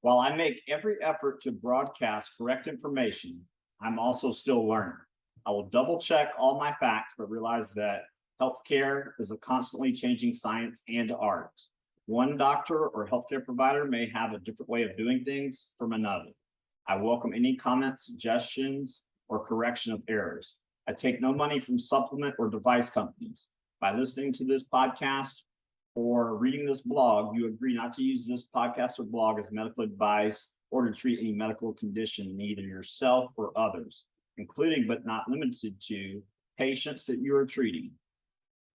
While I make every effort to broadcast correct information, I'm also still learning. I will double check all my facts, but realize that healthcare is a constantly changing science and art. One doctor or healthcare provider may have a different way of doing things from another. I welcome any comments, suggestions, or correction of errors. I take no money from supplement or device companies. By listening to this podcast or reading this blog, you agree not to use this podcast or blog as medical advice or to treat any medical condition in either yourself or others, including but not limited to patients that you are treating.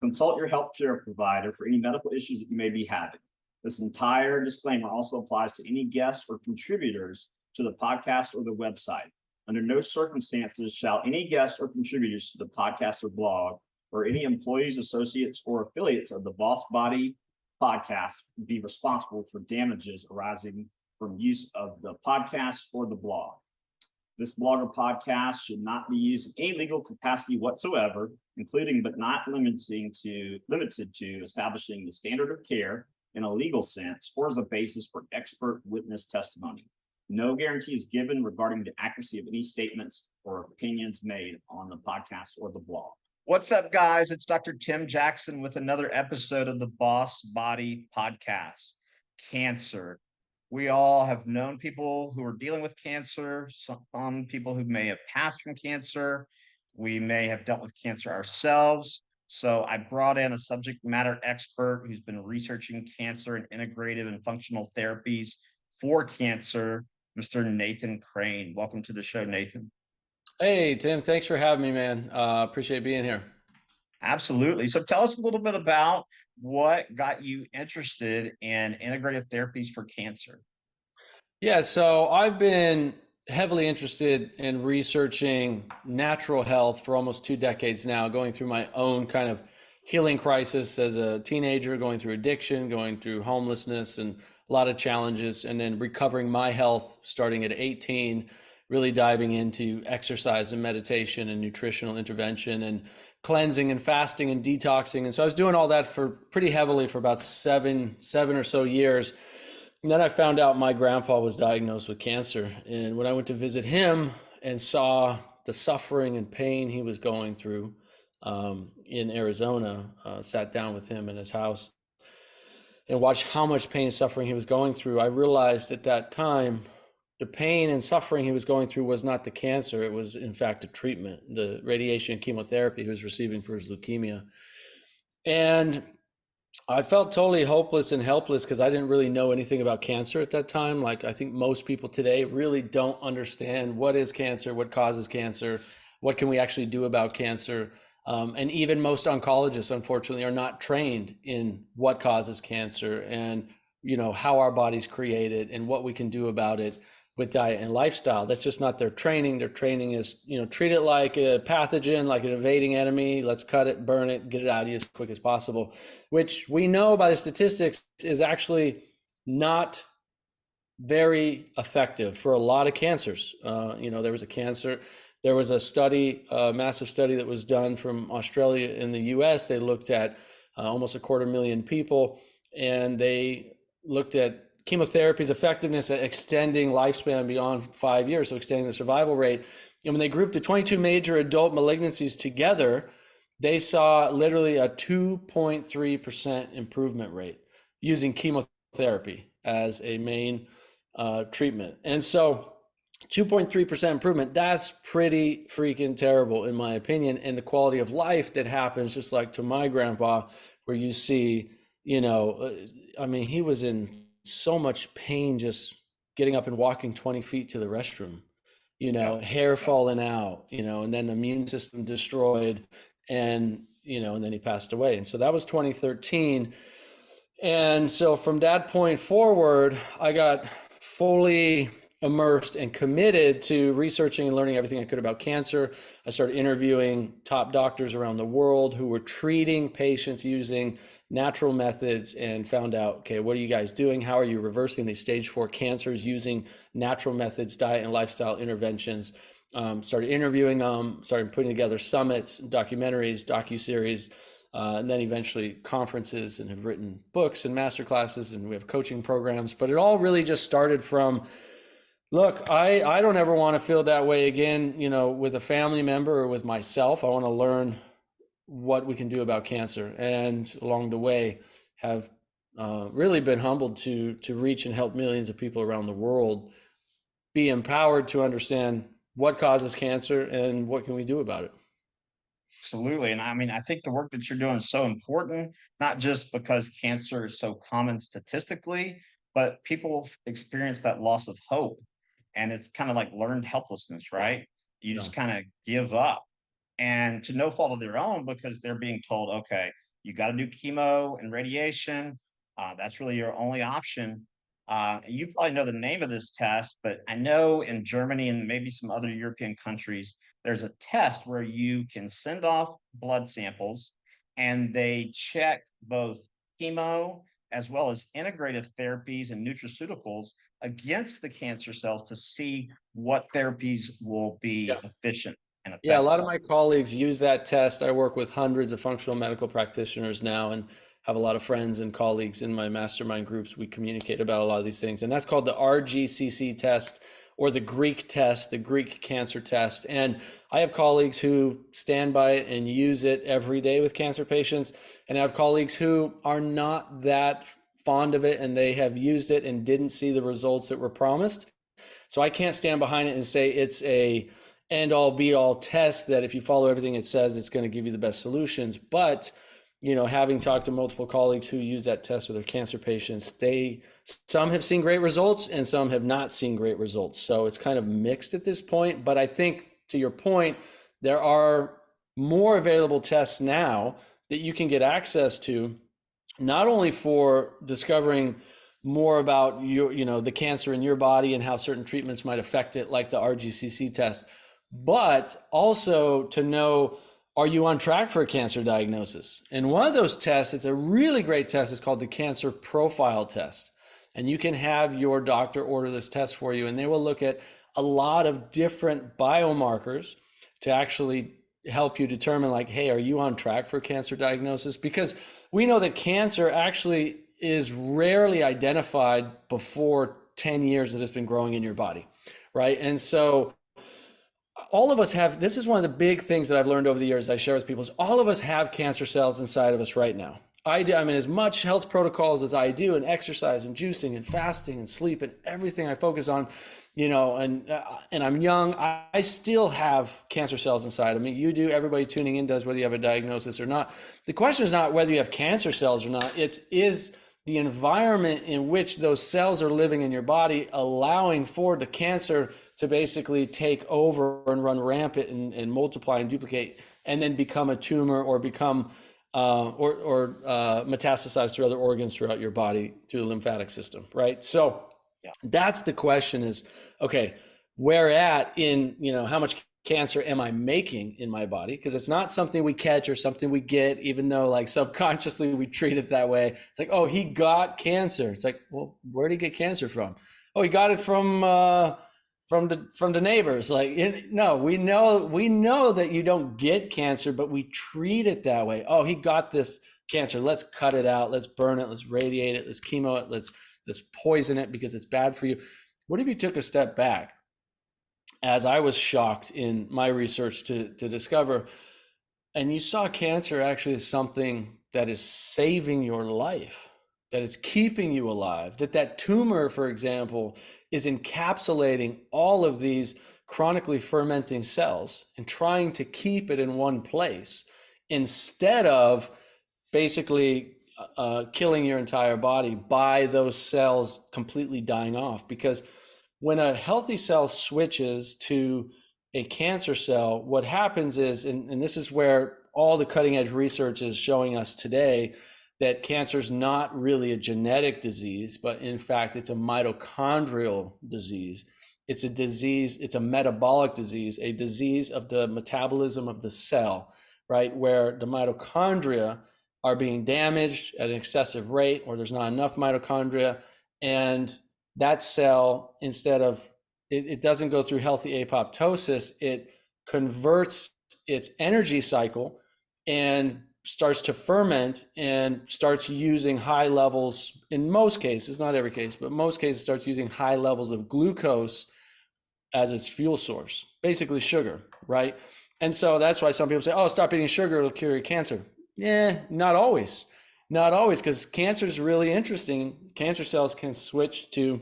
Consult your healthcare provider for any medical issues that you may be having. This entire disclaimer also applies to any guests or contributors to the podcast or the website. Under no circumstances shall any guests or contributors to the podcast or blog or any employees, associates, or affiliates of the Boss Body podcast be responsible for damages arising from use of the podcast or the blog. This blog or podcast should not be used in any legal capacity whatsoever, including but not limited to establishing the standard of care in a legal sense or as a basis for expert witness testimony. No guarantee is given regarding the accuracy of any statements or opinions made on the podcast or the blog. What's up, guys? It's Dr. Tim Jackson with another episode of the Boss Body Podcast. Cancer. We all have known people who are dealing with cancer, some people who may have passed from cancer. We may have dealt with cancer ourselves. So I brought in a subject matter expert who's been researching cancer and integrative and functional therapies for cancer, Mr. Nathan Crane. Welcome to the show, Nathan. Hey, Tim, thanks for having me, man. Appreciate being here. Absolutely. So tell us a little bit about what got you interested in integrative therapies for cancer. Yeah, so I've been heavily interested in researching natural health for almost 2 decades now, going through my own kind of healing crisis as a teenager, going through addiction, going through homelessness and a lot of challenges, and then recovering my health starting at 18, really diving into exercise and meditation and nutritional intervention and cleansing and fasting and detoxing. And so I was doing all that for pretty heavily for about seven or so years. And then I found out my grandpa was diagnosed with cancer. And when I went to visit him and saw the suffering and pain he was going through in Arizona, sat down with him in his house and watched how much pain and suffering he was going through, I realized at that time, the pain and suffering he was going through was not the cancer. It was, in fact, a treatment, the radiation and chemotherapy he was receiving for his leukemia. And I felt totally hopeless and helpless because I didn't really know anything about cancer at that time. Like I think most people today really don't understand what is cancer, what causes cancer, what can we actually do about cancer. And even most oncologists, unfortunately, are not trained in what causes cancer and, you know, how our body's created and what we can do about it with diet and lifestyle. That's just not their training. Their training is, you know, treat it like a pathogen, like an invading enemy. Let's cut it, burn it, get it out of you as quick as possible, which we know by the statistics is actually not very effective for a lot of cancers. You know, there was a study, a massive study that was done from Australia in the US. They looked at almost 250,000 people, and they looked at chemotherapy's effectiveness at extending lifespan beyond 5 years, so extending the survival rate. And when they grouped the 22 major adult malignancies together, they saw literally a 2.3% improvement rate using chemotherapy as a main treatment. And so 2.3% improvement, that's pretty freaking terrible in my opinion. And the quality of life that happens, just like to my grandpa, where you see, you know, I mean, he was in so much pain just getting up and walking 20 feet to the restroom, you know, hair falling out, you know, and then the immune system destroyed, and, you know, and then he passed away. And so that was 2013. And so from that point forward, I got fully immersed and committed to researching and learning everything I could about cancer. I started interviewing top doctors around the world who were treating patients using natural methods and found out, okay, what are you guys doing? How are you reversing these stage 4 cancers using natural methods, diet and lifestyle interventions? Started interviewing them, started putting together summits, documentaries, docuseries, and then eventually conferences, and have written books and master classes, and we have coaching programs. But it all really just started from, look, I don't ever want to feel that way again, with a family member or with myself. I want to learn what we can do about cancer, and along the way have really been humbled to reach and help millions of people around the world be empowered to understand what causes cancer and what can we do about it. Absolutely. And I mean, I think the work that you're doing is so important, not just because cancer is so common statistically, but people experience that loss of hope. And it's kind of like learned helplessness, right? You Yeah. just kind of give up, and to no fault of their own, because they're being told, okay, you got to do chemo and radiation. That's really your only option. You probably know the name of this test, but I know in Germany and maybe some other European countries, there's a test where you can send off blood samples and they check both chemo as well as integrative therapies and nutraceuticals against the cancer cells to see what therapies will be efficient and Yeah, a lot of effective. my colleagues use that test. I work with hundreds of functional medical practitioners now, and have a lot of friends and colleagues in my mastermind groups. We communicate about a lot of these things. And that's called the RGCC test, or the Greek test, the Greek cancer test. And I have colleagues who stand by it and use it every day with cancer patients. And I have colleagues who are not that fond of it, and they have used it and didn't see the results that were promised. So I can't stand behind it and say it's a end all be all test that if you follow everything it says, it's going to give you the best solutions. But, having talked to multiple colleagues who use that test with their cancer patients, some have seen great results and some have not seen great results. So it's kind of mixed at this point. But I think, to your point, there are more available tests now that you can get access to, not only for discovering more about the cancer in your body and how certain treatments might affect it, like the RGCC test, but also to know, are you on track for a cancer diagnosis? And one of those tests, it's a really great test, it's called the cancer profile test. And you can have your doctor order this test for you, and they will look at a lot of different biomarkers to actually help you determine, like, hey, are you on track for cancer diagnosis? Because we know that cancer actually is rarely identified before 10 years that it's been growing in your body, right? And so all of us have, this is one of the big things that I've learned over the years I share with people, is all of us have cancer cells inside of us right now. I mean, as much health protocols as I do, and exercise and juicing and fasting and sleep and everything I focus on, and I'm young, I still have cancer cells inside of me. You do, everybody tuning in does, whether you have a diagnosis or not. The question is not whether you have cancer cells or not. Is the environment in which those cells are living in your body allowing for the cancer to basically take over and run rampant and multiply and duplicate, and then become a tumor, or become metastasize through other organs throughout your body through the lymphatic system, right? So that's the question, is, okay, where at in, how much cancer am I making in my body? Because it's not something we catch or something we get, even though, like, subconsciously we treat it that way. It's like, oh, he got cancer. It's like, well, where did he get cancer from? Oh, he got it from the neighbors. Like, no, we know that you don't get cancer, but we treat it that way. Oh, he got this cancer. Let's cut it out. Let's burn it. Let's radiate it. Let's chemo it. Let's poison it because it's bad for you. What if you took a step back, as I was shocked in my research to discover, and you saw cancer actually as something that is saving your life, that is keeping you alive, that tumor, for example, is encapsulating all of these chronically fermenting cells and trying to keep it in one place, instead of basically killing your entire body by those cells completely dying off. Because when a healthy cell switches to a cancer cell, what happens is, and this is where all the cutting edge research is showing us today, that cancer is not really a genetic disease, but in fact, it's a mitochondrial disease. It's a disease, it's a metabolic disease, a disease of the metabolism of the cell, right? Where the mitochondria are being damaged at an excessive rate, or there's not enough mitochondria, and that cell, instead of, it doesn't go through healthy apoptosis, it converts its energy cycle and starts to ferment and starts using high levels, in most cases, not every case, but most cases, starts using high levels of glucose as its fuel source, basically sugar, right? And so that's why some people say, oh, stop eating sugar, it'll cure your cancer. Yeah, not always. Not always, because cancer is really interesting. Cancer cells can switch to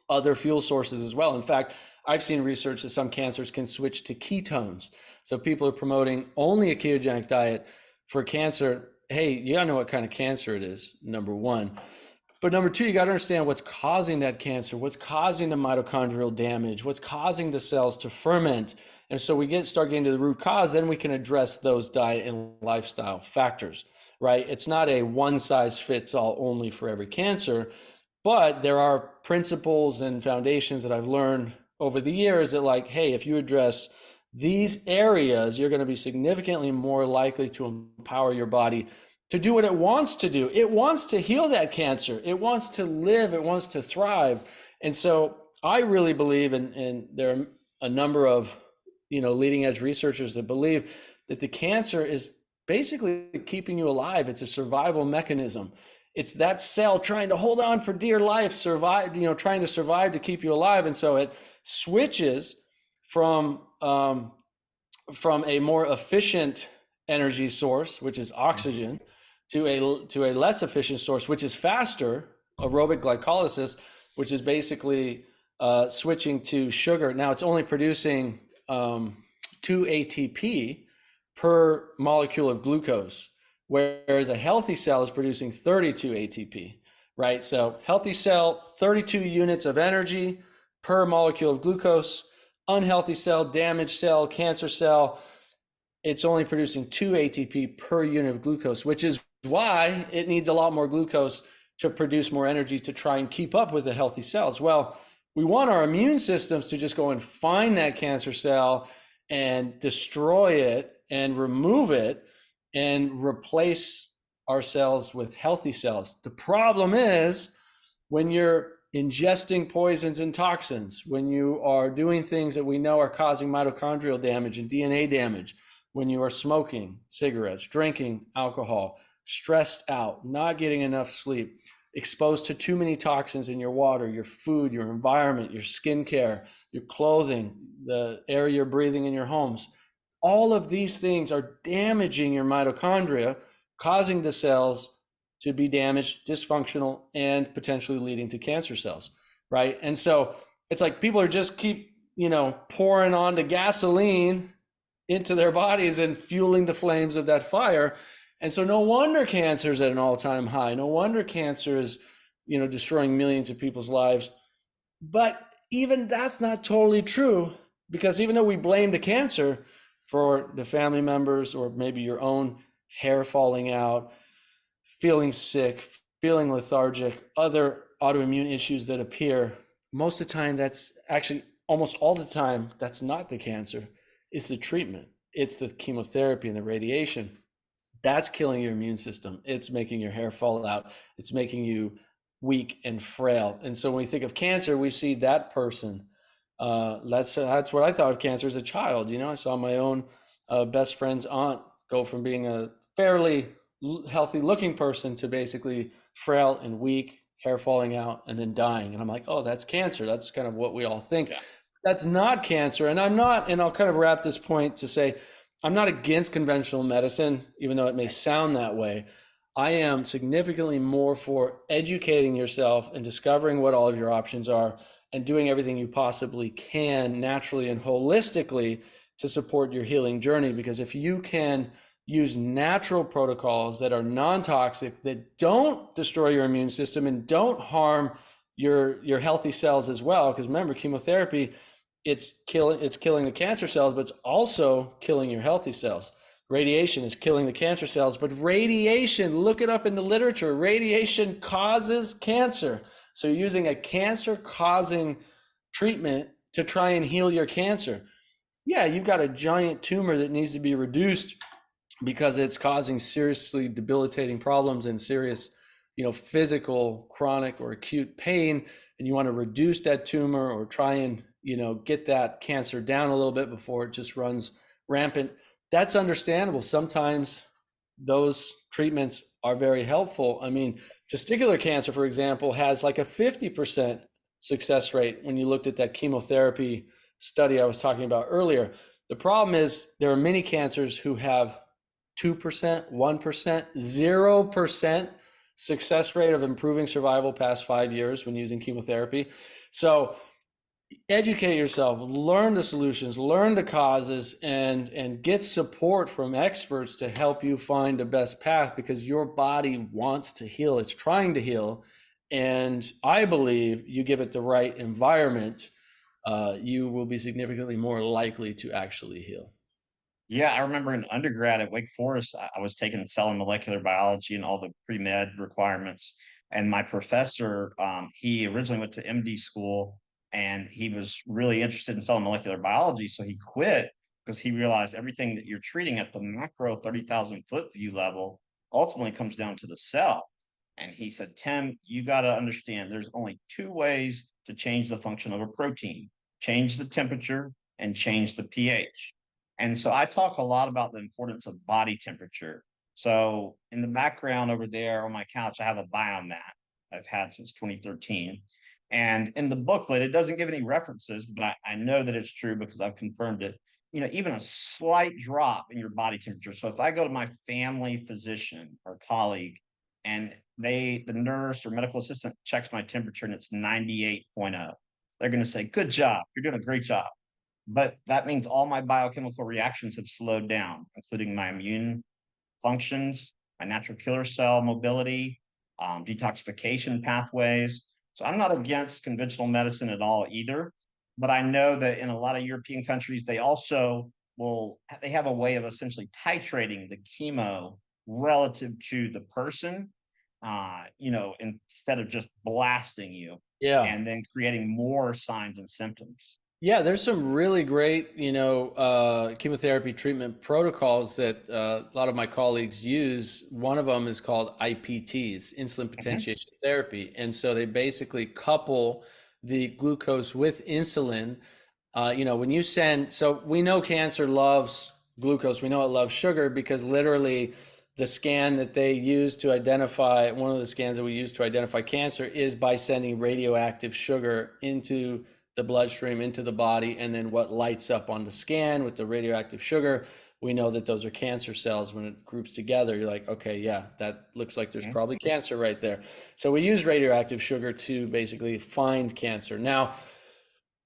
other fuel sources as well. In fact, I've seen research that some cancers can switch to ketones. So people are promoting only a ketogenic diet for cancer. Hey, you gotta know what kind of cancer it is, number one. But number two, you got to understand what's causing that cancer, what's causing the mitochondrial damage, what's causing the cells to ferment. And so we start getting to the root cause, then we can address those diet and lifestyle factors, right? It's not a one size fits all only for every cancer, but there are principles and foundations that I've learned over the years that, like, hey, if you address these areas, you're going to be significantly more likely to empower your body to do what it wants to do. It wants to heal that cancer. It wants to live. It wants to thrive. And so I really believe, and there are a number of, leading edge researchers that believe that the cancer is basically keeping you alive. It's a survival mechanism. It's that cell trying to hold on for dear life, survive, trying to survive to keep you alive. And so it switches from a more efficient energy source, which is oxygen, to a less efficient source, which is faster, aerobic glycolysis, which is basically switching to sugar. Now it's only producing 2 ATP per molecule of glucose, whereas a healthy cell is producing 32 ATP, right? So healthy cell, 32 units of energy per molecule of glucose. Unhealthy cell, damaged cell, cancer cell, it's only producing 2 ATP per unit of glucose, which is why it needs a lot more glucose to produce more energy to try and keep up with the healthy cells. Well, we want our immune systems to just go and find that cancer cell and destroy it and remove it and replace our cells with healthy cells. The problem is when you're ingesting poisons and toxins, when you are doing things that we know are causing mitochondrial damage and DNA damage, when you are smoking cigarettes, drinking alcohol, stressed out, not getting enough sleep, exposed to too many toxins in your water, your food, your environment, your skincare, your clothing, the air you're breathing in your homes. All of these things are damaging your mitochondria, causing the cells to be damaged, dysfunctional, and potentially leading to cancer cells, right? And so it's like people are just keep, pouring on the gasoline into their bodies and fueling the flames of that fire. And so no wonder cancer is at an all-time high. No wonder cancer is, destroying millions of people's lives. But even that's not totally true, because even though we blame the cancer for the family members or maybe your own hair falling out, feeling sick, feeling lethargic, other autoimmune issues that appear, most of the time, that's actually almost all the time, that's not the cancer. It's the treatment. It's the chemotherapy and the radiation. That's killing your immune system. It's making your hair fall out. It's making you weak and frail. And so when we think of cancer, we see that person. That's what I thought of cancer as a child. I saw my own best friend's aunt go from being a fairly healthy looking person to basically frail and weak, hair falling out, and then dying. And I'm like, oh, that's cancer. That's kind of what we all think. Yeah. That's not cancer. And I'll kind of wrap this point to say, I'm not against conventional medicine, even though it may sound that way. I am significantly more for educating yourself and discovering what all of your options are and doing everything you possibly can naturally and holistically to support your healing journey. Because if you can use natural protocols that are non-toxic, that don't destroy your immune system and don't harm your healthy cells as well, because remember, chemotherapy, it's killing the cancer cells, but it's also killing your healthy cells. Radiation is killing the cancer cells, but radiation, look it up in the literature, radiation causes cancer. So you're using a cancer-causing treatment to try and heal your cancer. Yeah, you've got a giant tumor that needs to be reduced because it's causing seriously debilitating problems and serious, physical, chronic, or acute pain, and you want to reduce that tumor or try and, get that cancer down a little bit before it just runs rampant. That's understandable. Sometimes those treatments are very helpful. I mean, testicular cancer, for example, has like a 50% success rate when you looked at that chemotherapy study I was talking about earlier. The problem is there are many cancers who have 2%, 1%, 0% success rate of improving survival past 5 years when using chemotherapy. So educate yourself, learn the solutions, learn the causes, and get support from experts to help you find the best path, because your body wants to heal. It's trying to heal. And I believe you give it the right environment, you will be significantly more likely to actually heal. Yeah, I remember in undergrad at Wake Forest, I was taking cell and molecular biology and all the pre-med requirements. And my professor, he originally went to MD school and he was really interested in cell and molecular biology. So he quit because he realized everything that you're treating at the macro 30,000 foot view level ultimately comes down to the cell. And he said, Tim, you got to understand there's only two ways to change the function of a protein: change the temperature and change the pH. And so I talk a lot about the importance of body temperature. So in the background over there on my couch, I have a biomat I've had since 2013. And in the booklet, it doesn't give any references, but I know that it's true because I've confirmed it. You know, even a slight drop in your body temperature. So if I go to my family physician or colleague and the nurse or medical assistant checks my temperature and it's 98.0, they're going to say, good job. You're doing a great job. But that means all my biochemical reactions have slowed down, including my immune functions, my natural killer cell mobility, detoxification pathways. So I'm not against conventional medicine at all either. But I know that in a lot of European countries, they also they have a way of essentially titrating the chemo relative to the person, instead of just blasting you Yeah. and then creating more signs and symptoms. Yeah, there's some really great, chemotherapy treatment protocols that a lot of my colleagues use. One of them is called IPTs, insulin Mhm. potentiation therapy. And so they basically couple the glucose with insulin. So we know cancer loves glucose. We know it loves sugar because literally the scan that they use to identify, one of the scans that we use to identify cancer is by sending radioactive sugar into the bloodstream, into the body, and then what lights up on the scan with the radioactive sugar, we know that those are cancer cells. When it groups together, you're like, okay, yeah, that looks like there's probably cancer right there. So we use radioactive sugar to basically find cancer. Now,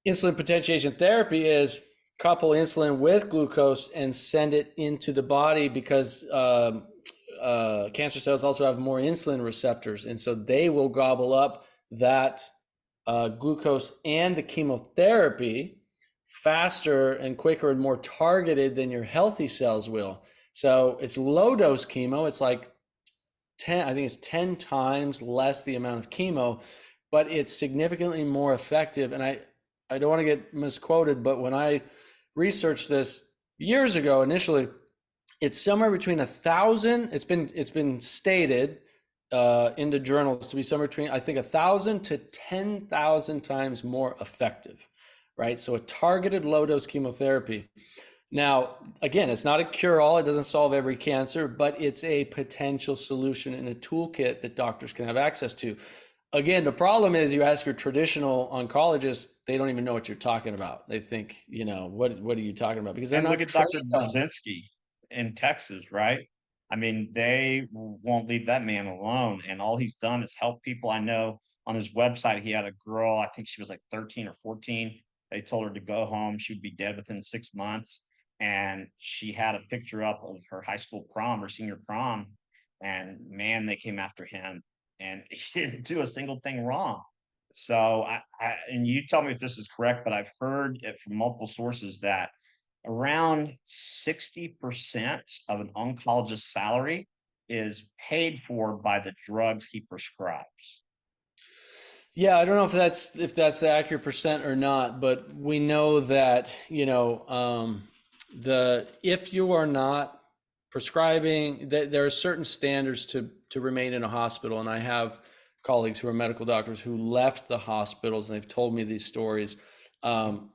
insulin potentiation therapy is couple insulin with glucose and send it into the body because cancer cells also have more insulin receptors. And so they will gobble up that glucose and the chemotherapy faster and quicker and more targeted than your healthy cells will. So it's low dose chemo. It's like 10, I think it's 10 times less the amount of chemo, but it's significantly more effective. And I don't want to get misquoted, but when I researched this years ago, initially, it's somewhere between 1,000. It's been stated in the journals to be somewhere between, I think, 1,000 to 10,000 times more effective, right? So a targeted low dose chemotherapy. Now, again, it's not a cure-all. It doesn't solve every cancer, but it's a potential solution in a toolkit that doctors can have access to. Again, the problem is you ask your traditional oncologist, they don't even know what you're talking about. They think, what are you talking about? Because they're And not look at Dr. trained on it. Brzezinski in Texas, right? I mean, they won't leave that man alone. And all he's done is help people. I know on his website, he had a girl, I think she was like 13 or 14. They told her to go home. She'd be dead within 6 months. And she had a picture up of her high school prom, her senior prom. And man, they came after him and he didn't do a single thing wrong. So and you tell me if this is correct, but I've heard it from multiple sources that around 60% of an oncologist's salary is paid for by the drugs he prescribes. Yeah, I don't know if that's the accurate percent or not, but we know that if you are not prescribing, there are certain standards to remain in a hospital, and I have colleagues who are medical doctors who left the hospitals, and they've told me these stories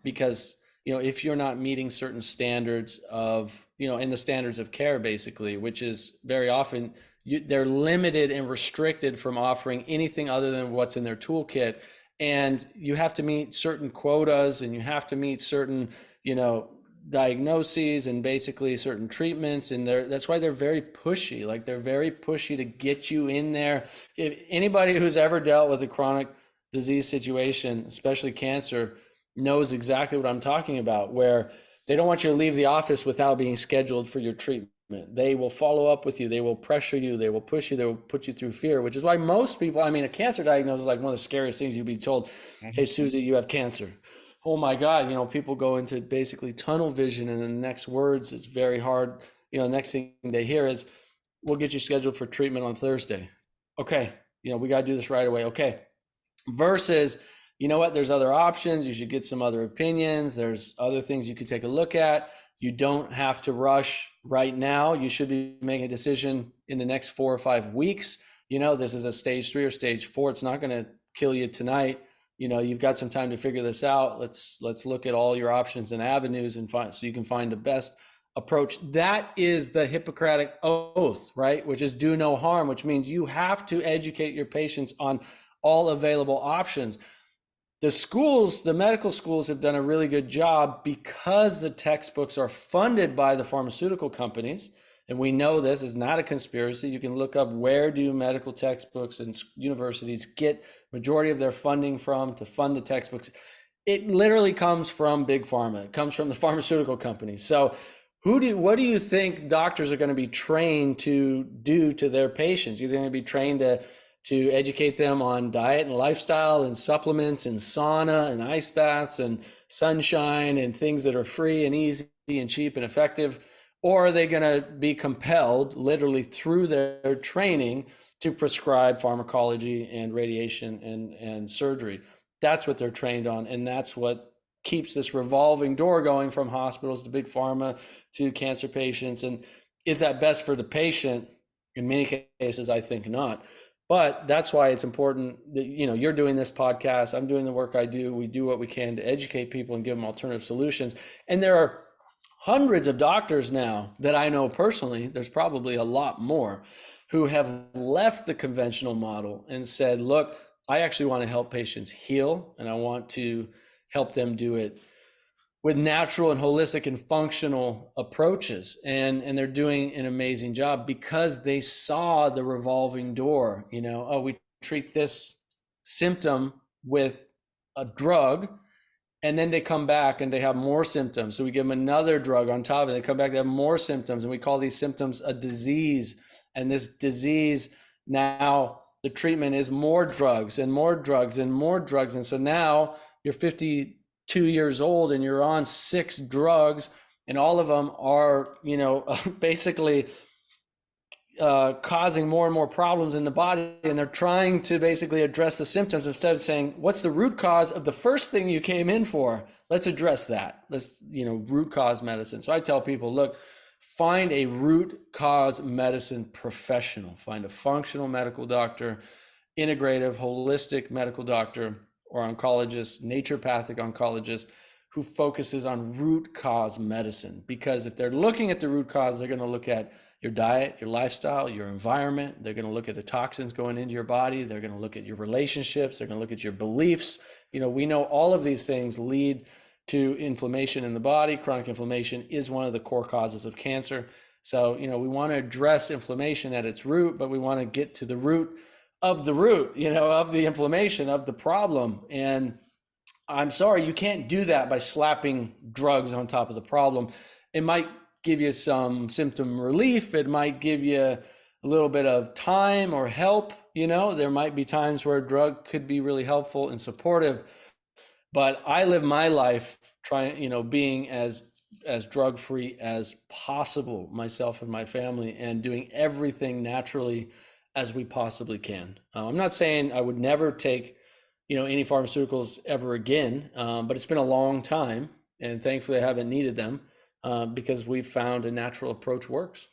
because if you're not meeting certain standards of in the standards of care, basically, which is very often they're limited and restricted from offering anything other than what's in their toolkit. And you have to meet certain quotas, and you have to meet certain, diagnoses and basically certain treatments. And that's why they're very pushy. Like, they're very pushy to get you in there. If anybody who's ever dealt with a chronic disease situation, especially cancer, knows exactly what I'm talking about, where they don't want you to leave the office without being scheduled for your treatment. They will follow up with you. They will pressure you. They will push you. They will put you through fear, which is why most people, a cancer diagnosis is like one of the scariest things you'd be told. Hey, Susie, you have cancer. Oh my God, people go into basically tunnel vision, and the next words, it's very hard. The next thing they hear is, we'll get you scheduled for treatment on Thursday. Okay. We got to do this right away. Okay. Versus, you know what, there's other options. You should get some other opinions. There's other things you could take a look at. You don't have to rush right now. You should be making a decision in the next 4 or 5 weeks. This is a stage 3 or stage 4. It's not going to kill you tonight. You've got some time to figure this out. Let's look at all your options and avenues and so you can find the best approach. That is the Hippocratic Oath, right? Which is do no harm, which means you have to educate your patients on all available options. The medical schools have done a really good job because the textbooks are funded by the pharmaceutical companies. And we know this is not a conspiracy. You can look up, where do medical textbooks and universities get majority of their funding from to fund the textbooks? It literally comes from big pharma. It comes from the pharmaceutical companies. So what do you think doctors are going to be trained to do to their patients? You're going to be trained to educate them on diet and lifestyle and supplements and sauna and ice baths and sunshine and things that are free and easy and cheap and effective? Or are they going to be compelled, literally through their training, to prescribe pharmacology and radiation and surgery? That's what they're trained on. And that's what keeps this revolving door going from hospitals to big pharma to cancer patients. And is that best for the patient? In many cases, I think not. But that's why it's important that, you're doing this podcast. I'm doing the work I do. We do what we can to educate people and give them alternative solutions. And there are hundreds of doctors now that I know personally, there's probably a lot more, who have left the conventional model and said, look, I actually want to help patients heal, and I want to help them do it with natural and holistic and functional approaches. And they're doing an amazing job because they saw the revolving door. We treat this symptom with a drug, and then they come back and they have more symptoms. So we give them another drug on top of it. They come back, they have more symptoms, and we call these symptoms a disease. And this disease, now the treatment is more drugs and more drugs and more drugs. And so now you're 52 years old and you're on 6 drugs, and all of them are, basically causing more and more problems in the body. And they're trying to basically address the symptoms instead of saying, what's the root cause of the first thing you came in for? Let's address that. Let's, root cause medicine. So I tell people, look, find a root cause medicine professional. Find a functional medical doctor, integrative, holistic medical doctor, or oncologist, naturopathic oncologist, who focuses on root cause medicine. Because if they're looking at the root cause, they're going to look at your diet, your lifestyle, your environment. They're going to look at the toxins going into your body. They're going to look at your relationships. They're going to look at your beliefs. We know all of these things lead to inflammation in the body. Chronic inflammation is one of the core causes of cancer. So, we want to address inflammation at its root, but we want to get to the root, of the inflammation, of the problem. And I'm sorry, you can't do that by slapping drugs on top of the problem. It might give you some symptom relief. It might give you a little bit of time or help. There might be times where a drug could be really helpful and supportive. But I live my life trying, being as drug-free as possible, myself and my family, and doing everything naturally as we possibly can. I'm not saying I would never take, any pharmaceuticals ever again, but it's been a long time, and thankfully I haven't needed them because we've found a natural approach works.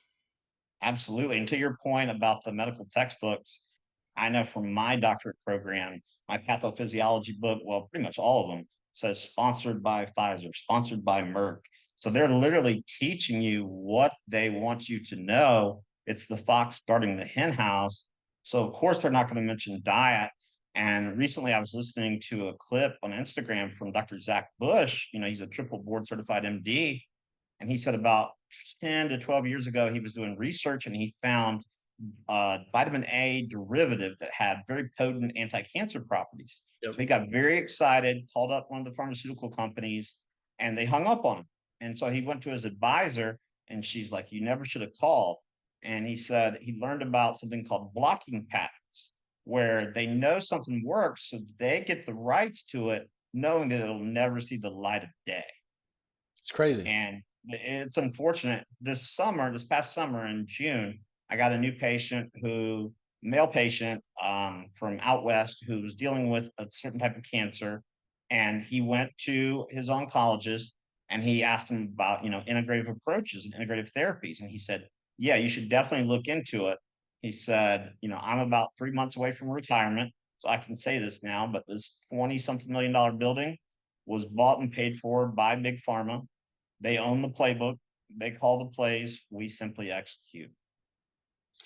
Absolutely. And to your point about the medical textbooks, I know from my doctorate program, my pathophysiology book, well, pretty much all of them, says sponsored by Pfizer, sponsored by Merck, So they're literally teaching you what they want you to know. It's the fox guarding the hen house. So of course they're not going to mention diet. And recently I was listening to a clip on Instagram from Dr. Zach Bush. He's a triple board certified MD. And he said about 10 to 12 years ago, he was doing research and he found vitamin A derivative that had very potent anti-cancer properties. Yep. So he got very excited, called up one of the pharmaceutical companies, and they hung up on him. And so he went to his advisor, and she's like, "You never should have called." And he said he learned about something called blocking patents, where they know something works, so they get the rights to it, knowing that it'll never see the light of day. It's crazy. And it's unfortunate. This past summer in June, I got a new male patient from out west who was dealing with a certain type of cancer. And he went to his oncologist and he asked him about, integrative approaches and integrative therapies. And he said, "Yeah, you should definitely look into it." He said, "I'm about 3 months away from retirement, so I can say this now, but this 20-something million dollar building was bought and paid for by Big Pharma. They own the playbook. They call the plays. We simply execute."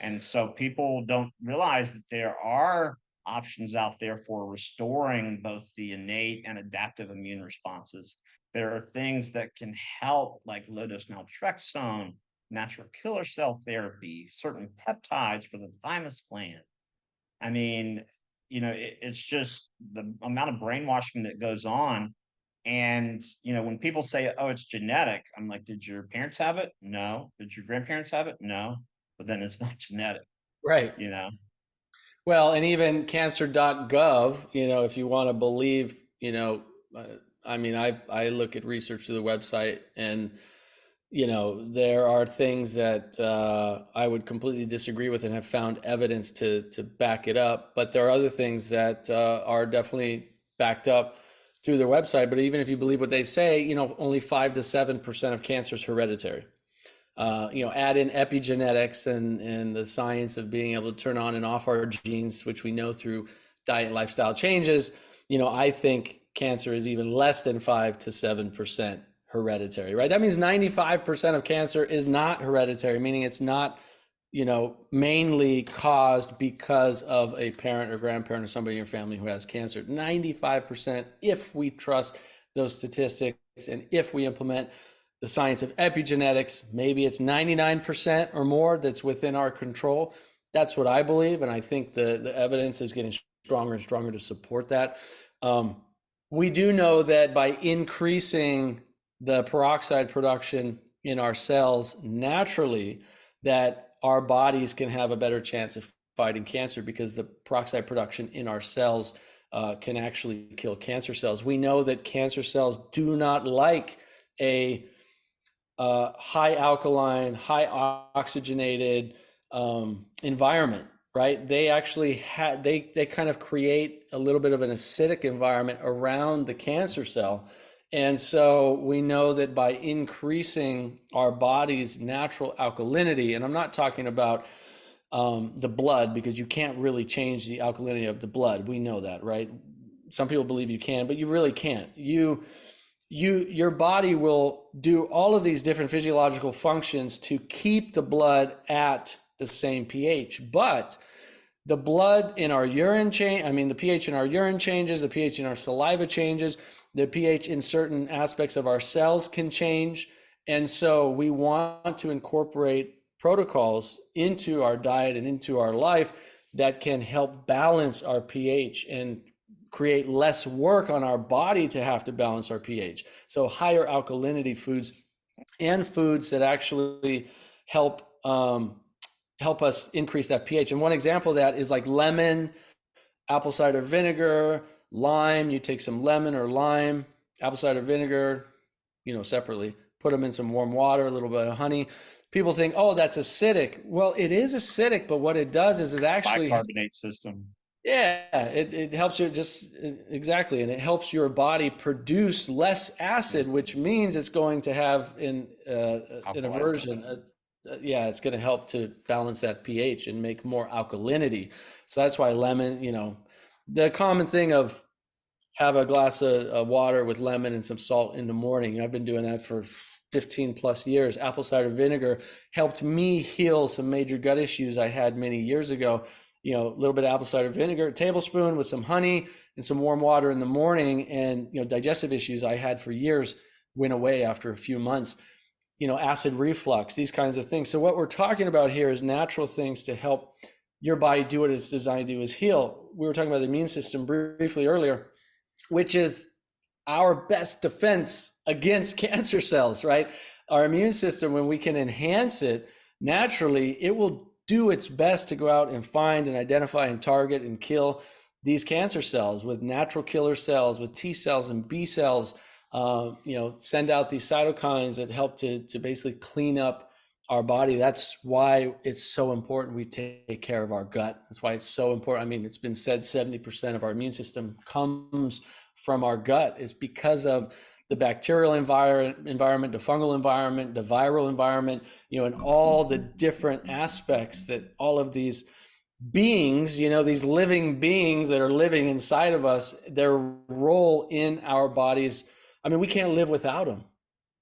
And so people don't realize that there are options out there for restoring both the innate and adaptive immune responses. There are things that can help, like low-dose naltrexone, natural killer cell therapy, certain peptides for the thymus gland. I mean, it's just the amount of brainwashing that goes on. And, when people say, "Oh, it's genetic," I'm like, "Did your parents have it? No. Did your grandparents have it? No." But then it's not genetic, Right. you know? Well, and even cancer.gov, if you want to believe, I look at research through the website and, there are things that I would completely disagree with and have found evidence to back it up. But there are other things that are definitely backed up through their website. But even if you believe what they say, only 5 to 7% of cancer is hereditary. Add in epigenetics and the science of being able to turn on and off our genes, which we know through diet and lifestyle changes. I think cancer is even less than 5 to 7% hereditary, right? That means 95% of cancer is not hereditary, meaning it's not, mainly caused because of a parent or grandparent or somebody in your family who has cancer. 95%, if we trust those statistics and if we implement the science of epigenetics, maybe it's 99% or more that's within our control. That's what I believe. And I think the evidence is getting stronger and stronger to support that. We do know that by increasing the peroxide production in our cells naturally, that our bodies can have a better chance of fighting cancer because the peroxide production in our cells can actually kill cancer cells. We know that cancer cells do not like a high alkaline, high oxygenated environment, right? They actually they kind of create a little bit of an acidic environment around the cancer cell. And so we know that by increasing our body's natural alkalinity, and I'm not talking about the blood, because you can't really change the alkalinity of the blood. We know that, right? Some people believe you can, but you really can't. Your body will do all of these different physiological functions to keep the blood at the same pH, but the blood in our urine the pH in our urine changes, the pH in our saliva changes, the pH in certain aspects of our cells can change. And so we want to incorporate protocols into our diet and into our life that can help balance our pH and create less work on our body to have to balance our pH. So higher alkalinity foods and foods that actually help us increase that pH. And one example of that is like lemon, apple cider vinegar, lime. You take some lemon or lime, apple cider vinegar, separately, put them in some warm water, a little bit of honey. People think, "Oh, that's acidic." Well, it is acidic, but what it does is it actually Bicarbonate system. Yeah, it helps you exactly. And it helps your body produce less acid, which means it's going to have an aversion. It's going to help to balance that pH and make more alkalinity. So that's why lemon, the common thing of have a glass of water with lemon and some salt in the morning. I've been doing that for 15 plus years. Apple cider vinegar helped me heal some major gut issues I had many years ago. A little bit of apple cider vinegar, a tablespoon with some honey and some warm water in the morning, and digestive issues I had for years went away after a few months. Acid reflux, these kinds of things. So what we're talking about here is natural things to help your body do what it's designed to do, is heal. We were talking about the immune system briefly earlier, which is our best defense against cancer cells, right? Our immune system, when we can enhance it naturally, it will do its best to go out and find and identify and target and kill these cancer cells with natural killer cells, with T cells and B cells, send out these cytokines that help to basically clean up our body. That's why it's so important we take care of our gut. That's why it's so important. I mean, it's been said 70% of our immune system comes from our gut. Is because of the bacterial environment, the fungal environment, the viral environment, and all the different aspects that all of these beings, these living beings that are living inside of us, their role in our bodies. I mean, we can't live without them.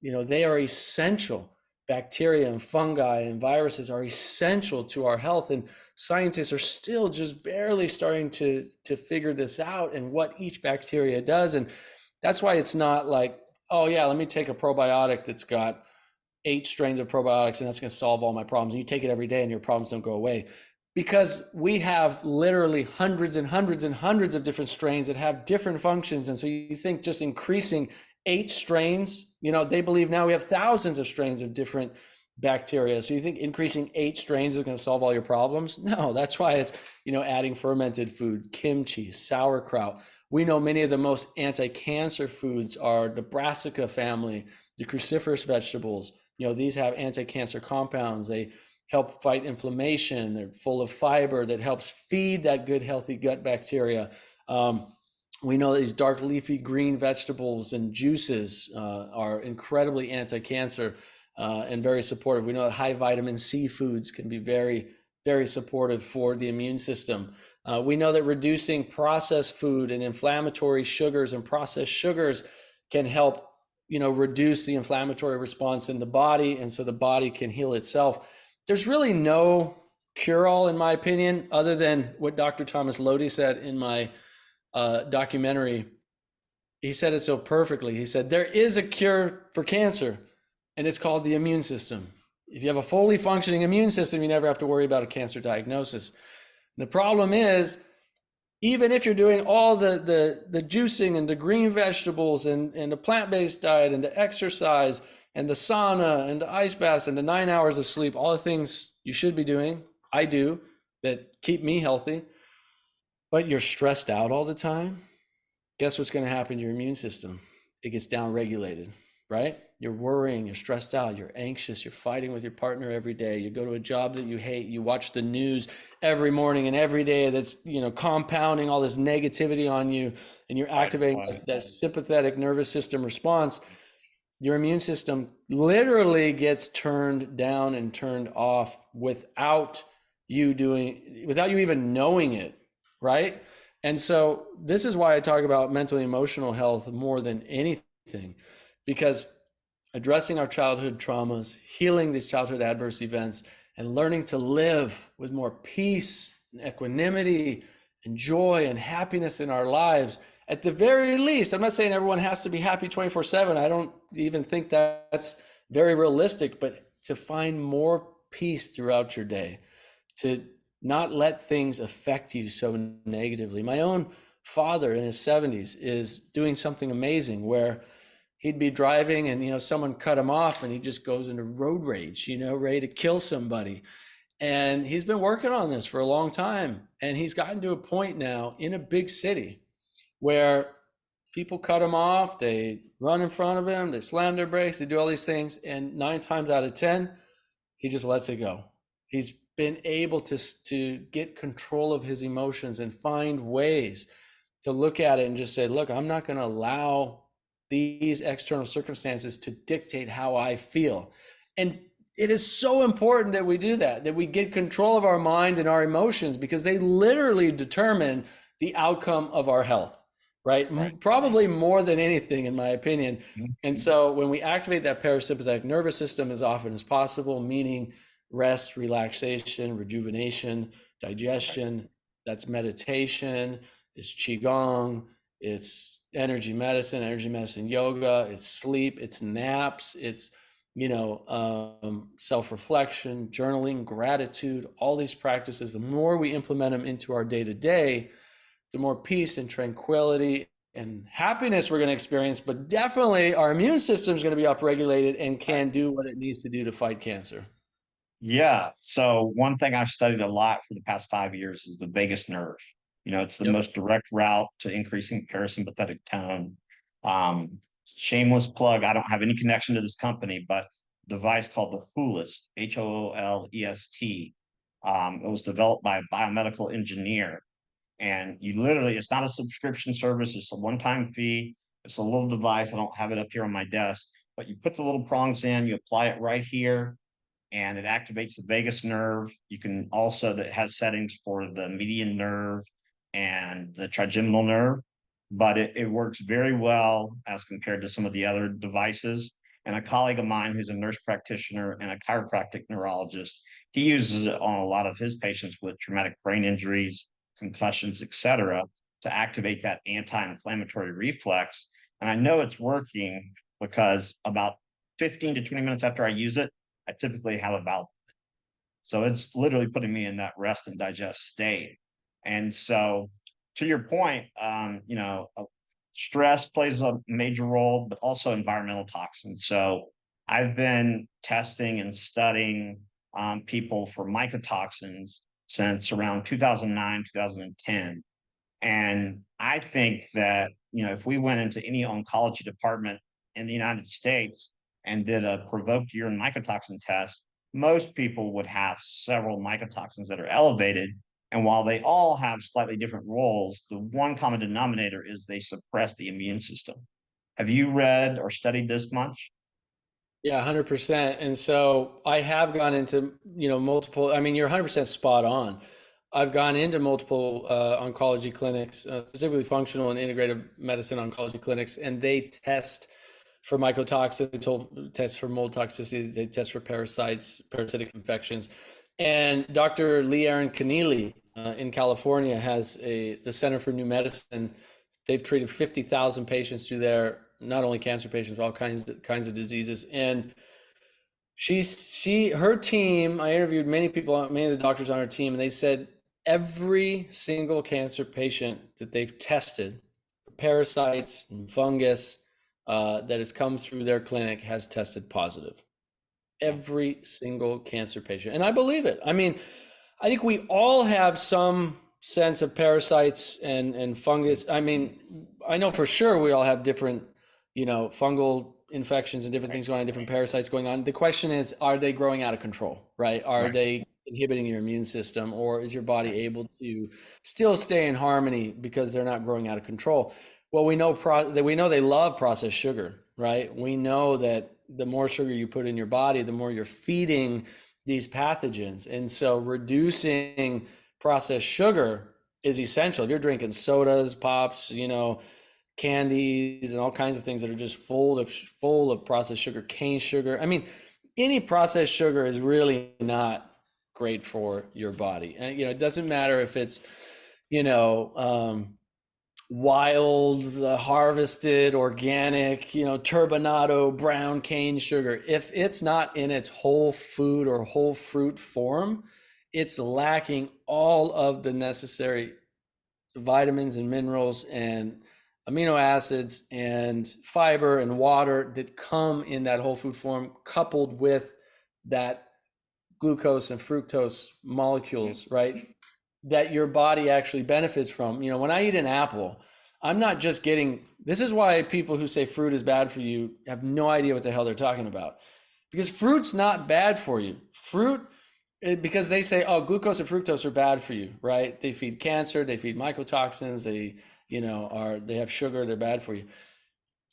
They are essential. Bacteria and fungi and viruses are essential to our health. And scientists are still just barely starting to figure this out and what each bacteria does. And that's why it's not like, oh yeah, let me take a probiotic that's got 8 strains of probiotics and that's going to solve all my problems. And you take it every day and your problems don't go away. Because we have literally hundreds and hundreds and hundreds of different strains that have different functions. And so you think just increasing 8 strains, they believe now we have thousands of strains of different bacteria. So you think increasing 8 strains is going to solve all your problems? No, that's why it's, adding fermented food, kimchi, sauerkraut. We know many of the most anti-cancer foods are the brassica family, the cruciferous vegetables. These have anti-cancer compounds. They help fight inflammation. They're full of fiber that helps feed that good, healthy gut bacteria. We know these dark leafy green vegetables and juices are incredibly anti-cancer and very supportive. We know that high vitamin C foods can be very, very supportive for the immune system. We know that reducing processed food and inflammatory sugars and processed sugars can help, reduce the inflammatory response in the body, and so the body can heal itself. There's really no cure-all, in my opinion, other than what Dr. Thomas Lodi said in my documentary. He said it so perfectly. He said, there is a cure for cancer, and it's called the immune system. If you have a fully functioning immune system, you never have to worry about a cancer diagnosis. And the problem is, even if you're doing all the juicing and the green vegetables and the plant-based diet and the exercise and the sauna and the ice baths and the 9 hours of sleep, all the things you should be doing, I do, that keep me healthy, but you're stressed out all the time, guess what's going to happen to your immune system? It gets downregulated, right? You're worrying, you're stressed out, you're anxious, you're fighting with your partner every day, you go to a job that you hate, you watch the news every morning and every day that's, compounding all this negativity on you, and you're activating that sympathetic nervous system response. Your immune system literally gets turned down and turned off without you even knowing it, right? And so this is why I talk about mental and emotional health more than anything, because addressing our childhood traumas, healing these childhood adverse events, and learning to live with more peace and equanimity and joy and happiness in our lives. At the very least, I'm not saying everyone has to be happy 24/7. I don't even think that's very realistic, but to find more peace throughout your day, to not let things affect you so negatively. My own father in his 70s is doing something amazing where he'd be driving and, someone cut him off and he just goes into road rage, ready to kill somebody. And he's been working on this for a long time. And he's gotten to a point now in a big city where people cut him off, they run in front of him, they slam their brakes, they do all these things. And 9 times out of 10, he just lets it go. He's been able to get control of his emotions and find ways to look at it and just say, look, I'm not going to allow these external circumstances to dictate how I feel. And it is so important that we do that we get control of our mind and our emotions, because they literally determine the outcome of our health, right? Right. Probably more than anything, in my opinion. And Mhm. so when we activate that parasympathetic nervous system as often as possible, meaning rest, relaxation, rejuvenation, digestion, that's meditation, it's qigong, it's energy medicine yoga, it's sleep, it's naps, it's self-reflection, journaling, gratitude, all these practices. The more we implement them into our day to day, the more peace and tranquility and happiness we're going to experience, but definitely our immune system is going to be upregulated and can do what it needs to do to fight cancer. Yeah. So one thing I've studied a lot for the past 5 years is the vagus nerve. It's the Yep. most direct route to increasing parasympathetic tone. Shameless plug. I don't have any connection to this company, but a device called the Hoolest, HOOLEST. It was developed by a biomedical engineer. And you literally, it's not a subscription service. It's a one-time fee. It's a little device. I don't have it up here on my desk, but you put the little prongs in, you apply it right here, and it activates the vagus nerve. You can also, that has settings for the median nerve and the trigeminal nerve, but it works very well as compared to some of the other devices. And a colleague of mine who's a nurse practitioner and a chiropractic neurologist, he uses it on a lot of his patients with traumatic brain injuries, concussions, etc., to activate that anti-inflammatory reflex. And I know it's working because about 15 to 20 minutes after I use it, I typically have a bowel. So it's literally putting me in that rest and digest state. And so, to your point, stress plays a major role, but also environmental toxins. So I've been testing and studying people for mycotoxins since around 2009, 2010. And I think that, if we went into any oncology department in the United States and did a provoked urine mycotoxin test, most people would have several mycotoxins that are elevated. And while they all have slightly different roles, the one common denominator is they suppress the immune system. Have you read or studied this much? Yeah, 100%. And so I have gone into, multiple, I mean, you're 100% spot on. I've gone into multiple oncology clinics, specifically functional and integrative medicine oncology clinics, and they test for mycotoxins, they test for mold toxicity, they test for parasites, parasitic infections. And Dr. Lee Aaron Keneally in California has the Center for New Medicine. They've treated 50,000 patients through there, not only cancer patients, but all kinds of diseases. And her team, I interviewed many people, many of the doctors on her team, and they said every single cancer patient that they've tested for parasites and fungus that has come through their clinic has tested positive. Every single cancer patient. And I believe it. I mean, I think we all have some sense of parasites and fungus. I mean, I know for sure we all have different, fungal infections and different things going on, different parasites going on. The question is, are they growing out of control, right? Are they inhibiting your immune system, or is your body able to still stay in harmony because they're not growing out of control? Well, we know they love processed sugar, right? We know that the more sugar you put in your body, the more you're feeding these pathogens. And so reducing processed sugar is essential. If you're drinking sodas, pops, candies and all kinds of things that are just full of processed sugar, cane sugar. I mean, any processed sugar is really not great for your body. And it doesn't matter if it's wild, harvested, organic, turbinado, brown cane sugar. If it's not in its whole food or whole fruit form, it's lacking all of the necessary vitamins and minerals and amino acids and fiber and water that come in that whole food form, coupled with that glucose and fructose molecules, right? That your body actually benefits from. When I eat an apple, I'm not just getting, this is why people who say fruit is bad for you have no idea what the hell they're talking about. Because fruit's not bad for you. Because they say, oh, glucose and fructose are bad for you, right? They feed cancer, they feed mycotoxins, they have sugar, they're bad for you.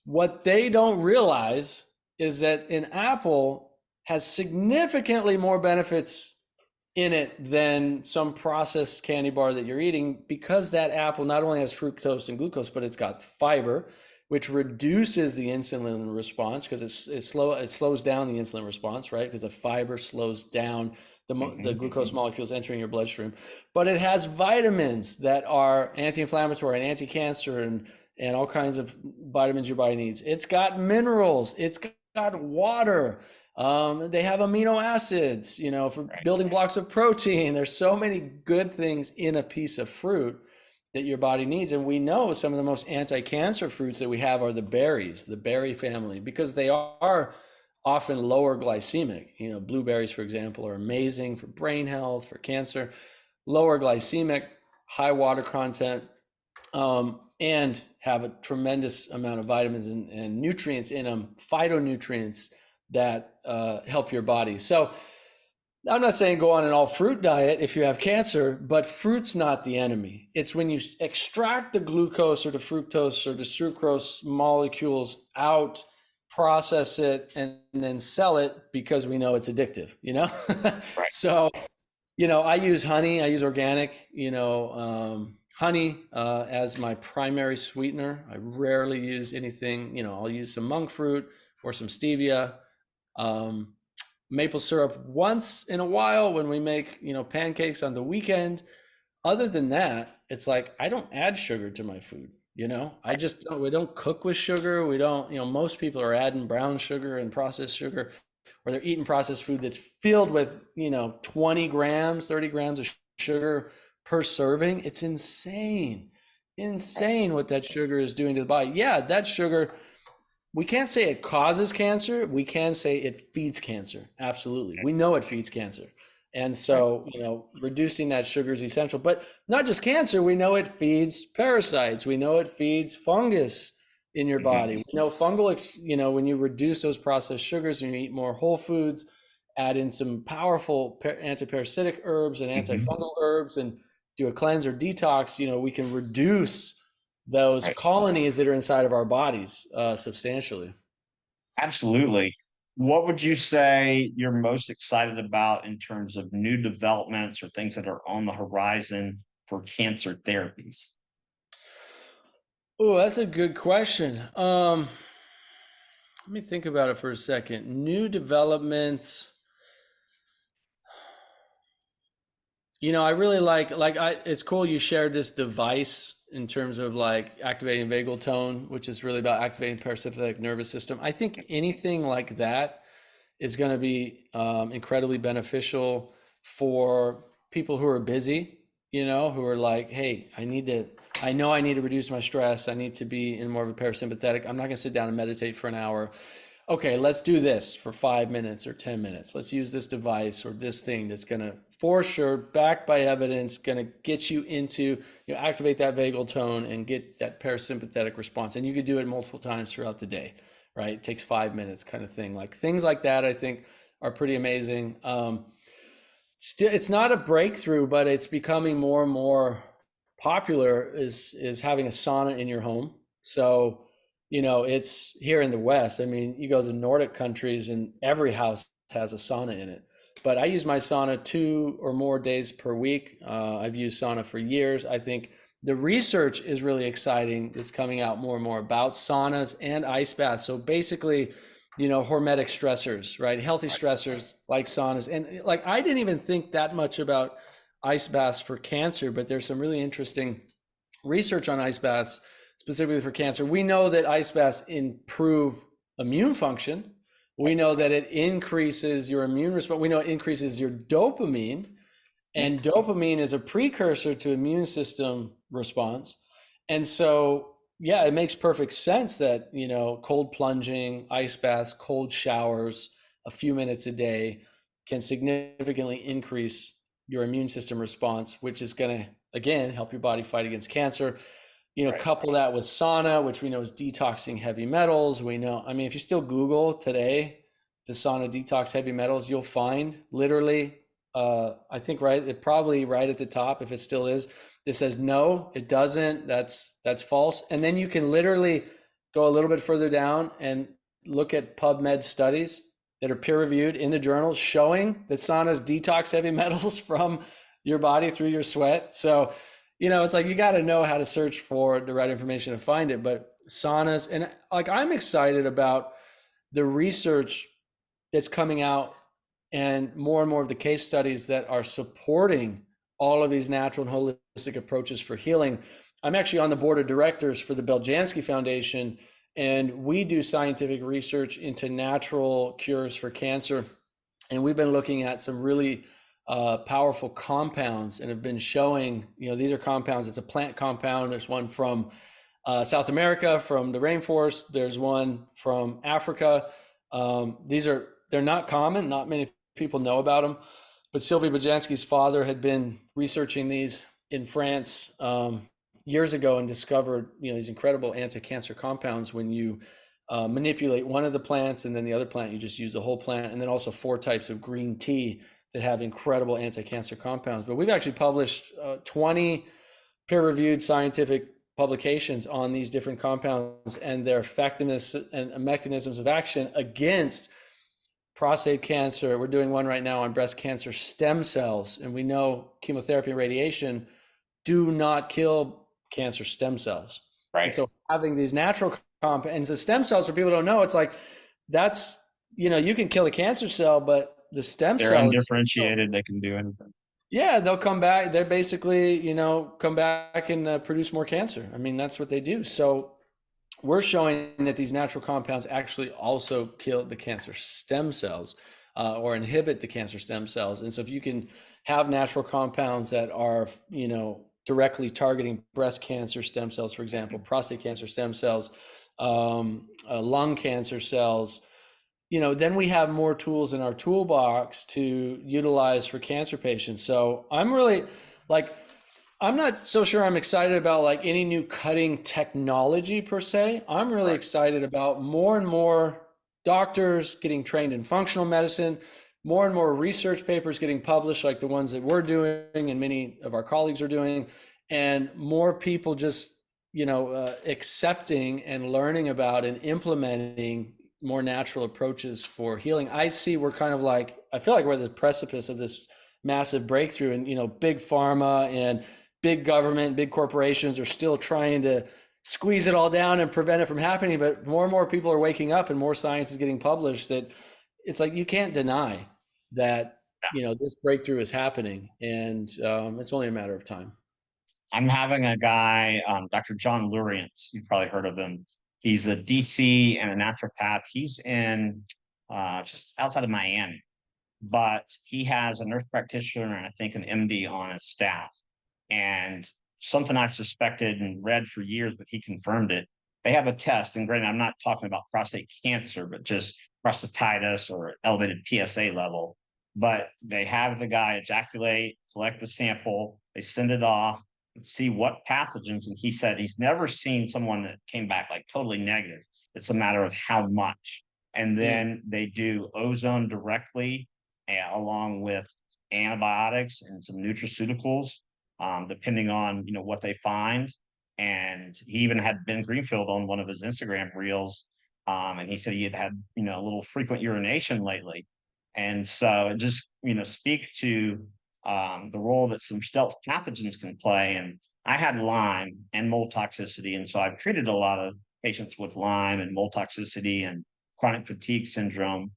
What they don't realize is that an apple has significantly more benefits in it than some processed candy bar that you're eating, because that apple not only has fructose and glucose, but it's got fiber, which reduces the insulin response because it slows down the insulin response, right? Because the fiber slows down the glucose molecules entering your bloodstream. But it has vitamins that are anti-inflammatory and anti-cancer and all kinds of vitamins your body needs. It's got minerals. It's got water. They have amino acids, for building blocks of protein. There's so many good things in a piece of fruit that your body needs. And we know some of the most anti-cancer fruits that we have are the berries, the berry family, because they are often lower glycemic. Blueberries, for example, are amazing for brain health, for cancer, lower glycemic, high water content, and have a tremendous amount of vitamins and nutrients in them, phytonutrients that help your body. So I'm not saying go on an all fruit diet if you have cancer, but fruit's not the enemy. It's when you extract the glucose or the fructose or the sucrose molecules out, process it, and then sell it because we know it's addictive, Right. So, I use honey, I use organic, honey as my primary sweetener. I rarely use anything, I'll use some monk fruit or some stevia. Maple syrup once in a while when we make, pancakes on the weekend. Other than that, it's like, I don't add sugar to my food. We don't cook with sugar. We don't, most people are adding brown sugar and processed sugar, or they're eating processed food that's filled with, 20 grams, 30 grams of sugar per serving. It's insane what that sugar is doing to the body. Yeah, that sugar, we can't say it causes cancer. We can say it feeds cancer. Absolutely. We know it feeds cancer. And so, reducing that sugar is essential, but not just cancer. We know it feeds parasites. We know it feeds fungus in your body. We know fungal, when you reduce those processed sugars and you eat more whole foods, add in some powerful antiparasitic herbs and antifungal herbs and do a cleanse or detox, we can reduce those colonies that are inside of our bodies substantially. Absolutely. What would you say you're most excited about in terms of new developments or things that are on the horizon for cancer therapies? Oh, that's a good question. Let me think about it for a second. New developments. I really it's cool you shared this device in terms of like activating vagal tone, which is really about activating parasympathetic nervous system. I think anything like that is going to be incredibly beneficial for people who are busy, who are like, hey, I know I need to reduce my stress. I need to be in more of a parasympathetic. I'm not going to sit down and meditate for an hour. Okay, let's do this for 5 minutes or 10 minutes. Let's use this device or this thing that's going to, for sure, backed by evidence, going to get you into, activate that vagal tone and get that parasympathetic response. And you could do it multiple times throughout the day, right? It takes 5 minutes kind of thing. Like things like that, I think are pretty amazing. Still, it's not a breakthrough, but it's becoming more and more popular is having a sauna in your home. So, it's here in the West. I mean, you go to the Nordic countries and every house has a sauna in it. But I use my sauna 2 or more days per week. I've used sauna for years. I think the research is really exciting. It's coming out more and more about saunas and ice baths. So basically, hormetic stressors, right? Healthy stressors like saunas. And like, I didn't even think that much about ice baths for cancer, but there's some really interesting research on ice baths specifically for cancer. We know that ice baths improve immune function. We know that it increases your immune response. We know it increases your dopamine, and dopamine is a precursor to immune system response. And so, yeah, it makes perfect sense that, cold plunging, ice baths, cold showers, a few minutes a day can significantly increase your immune system response, which is going to, again, help your body fight against cancer. Couple that with sauna, which we know is detoxing heavy metals. We know, if you still Google today, the sauna detox heavy metals, you'll find literally, I think probably right at the top, if it still is, it says, no, it doesn't. That's false. And then you can literally go a little bit further down and look at PubMed studies that are peer reviewed in the journals showing that saunas detox heavy metals from your body through your sweat. So, it's like you got to know how to search for the right information to find it. But saunas, and like I'm excited about the research that's coming out and more of the case studies that are supporting all of these natural and holistic approaches for healing. I'm actually on the board of directors for the Beljanski Foundation, and we do scientific research into natural cures for cancer. And we've been looking at some really powerful compounds and have been showing, these are compounds. It's a plant compound. There's one from South America, from the rainforest. There's one from Africa. They're not common. Not many people know about them. But Sylvie Beljanski's father had been researching these in France years ago and discovered, these incredible anti-cancer compounds when you manipulate one of the plants, and then the other plant, you just use the whole plant. And then also 4 types of green tea that have incredible anti-cancer compounds. But we've actually published 20 peer-reviewed scientific publications on these different compounds and their effectiveness and mechanisms of action against prostate cancer. We're doing one right now on breast cancer stem cells. And we know chemotherapy and radiation do not kill cancer stem cells. Right. And so having these natural compounds, the stem cells, for people who don't know, it's like, that's, you can kill a cancer cell, but the stem cells, they're undifferentiated. They can do anything. Yeah, they'll come back. They're basically, come back and produce more cancer. I mean, that's what they do. So we're showing that these natural compounds actually also kill the cancer stem cells or inhibit the cancer stem cells. And so if you can have natural compounds that are, directly targeting breast cancer stem cells, for example, prostate cancer stem cells, lung cancer cells, then we have more tools in our toolbox to utilize for cancer patients. So I'm really I'm not so sure I'm excited about like any new cutting technology per se. I'm really excited about more and more doctors getting trained in functional medicine, more and more research papers getting published, like the ones that we're doing and many of our colleagues are doing, and more people just, accepting and learning about and implementing more natural approaches for healing. I see we're kind of like, I feel like we're at the precipice of this massive breakthrough, and, big pharma and big government, big corporations are still trying to squeeze it all down and prevent it from happening. But more and more people are waking up and more science is getting published that it's like, you can't deny that, this breakthrough is happening, and it's only a matter of time. I'm having a guy, Dr. John Lurians. You've probably heard of him. He's a DC and a naturopath. He's in just outside of Miami, but he has a nurse practitioner and I think an MD on his staff. And something I've suspected and read for years, but he confirmed it. They have a test, and granted, I'm not talking about prostate cancer, but just prostatitis or elevated PSA level. But they have the guy ejaculate, collect the sample, they send it off, see what pathogens. And he said he's never seen someone that came back like totally negative. It's a matter of how much. And then they do ozone directly along with antibiotics and some nutraceuticals, depending on, what they find. And he even had Ben Greenfield on one of his Instagram reels. And he said he had a little frequent urination lately. And so it just, speaks to the role that some stealth pathogens can play. And I had Lyme and mold toxicity. And so I've treated a lot of patients with Lyme and mold toxicity and chronic fatigue syndrome.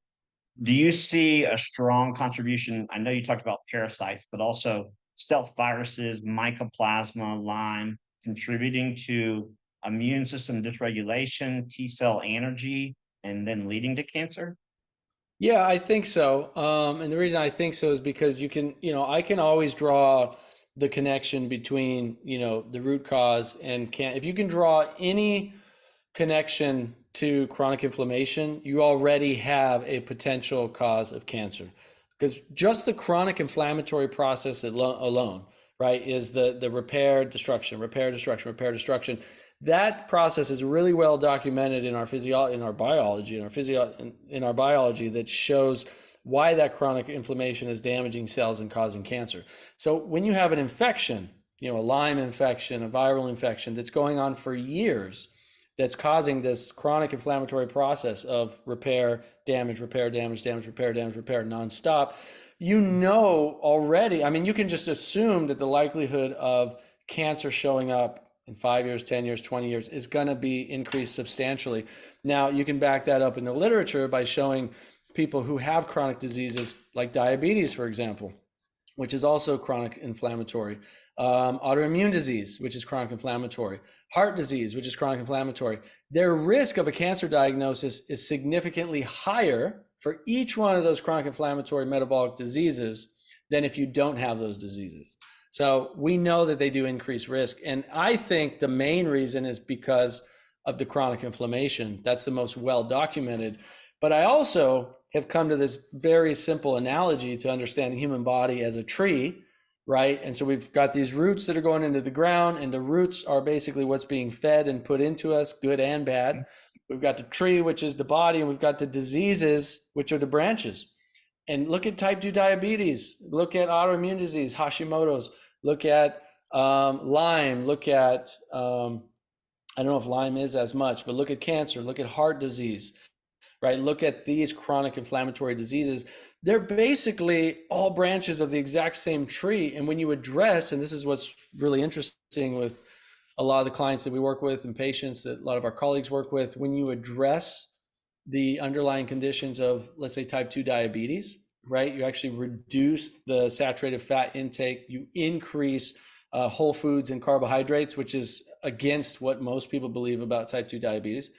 Do you see a strong contribution? I know you talked about parasites, but also stealth viruses, mycoplasma, Lyme, contributing to immune system dysregulation, T cell anergy, and then leading to cancer? Yeah, I think so. And the reason I think so is because you can, I can always draw the connection between, the root cause and if you can draw any connection to chronic inflammation, you already have a potential cause of cancer. Because just the chronic inflammatory process alone, right, is the repair, destruction, repair, destruction, repair, destruction. That process is really well documented in our biology that shows why that chronic inflammation is damaging cells and causing cancer. So when you have an infection, a Lyme infection, a viral infection that's going on for years, that's causing this chronic inflammatory process of repair, damage, repair, damage, damage, repair, damage, repair, nonstop, you know already, I mean, you can just assume that the likelihood of cancer showing up in 5 years, 10 years, 20 years is going to be increased substantially. Now, you can back that up in the literature by showing people who have chronic diseases like diabetes, for example, which is also chronic inflammatory, autoimmune disease, which is chronic inflammatory, heart disease, which is chronic inflammatory. Their risk of a cancer diagnosis is significantly higher for each one of those chronic inflammatory metabolic diseases than if you don't have those diseases. So we know that they do increase risk. And I think the main reason is because of the chronic inflammation. That's the most well documented. But I also have come to this very simple analogy to understand the human body as a tree, right? And so we've got these roots that are going into the ground, and the roots are basically what's being fed and put into us, good and bad. We've got the tree, which is the body, and we've got the diseases, which are the branches. And look at type 2 diabetes, look at autoimmune disease, Hashimoto's, look at Lyme, look at, I don't know if Lyme is as much, but look at cancer, look at heart disease, right? Look at these chronic inflammatory diseases. They're basically all branches of the exact same tree. And when you address, and this is what's really interesting with a lot of the clients that we work with and patients that a lot of our colleagues work with, when you address the underlying conditions of, let's say, type 2 diabetes, right? You actually reduce the saturated fat intake, you increase whole foods and carbohydrates, which is against what most people believe about type 2 diabetes.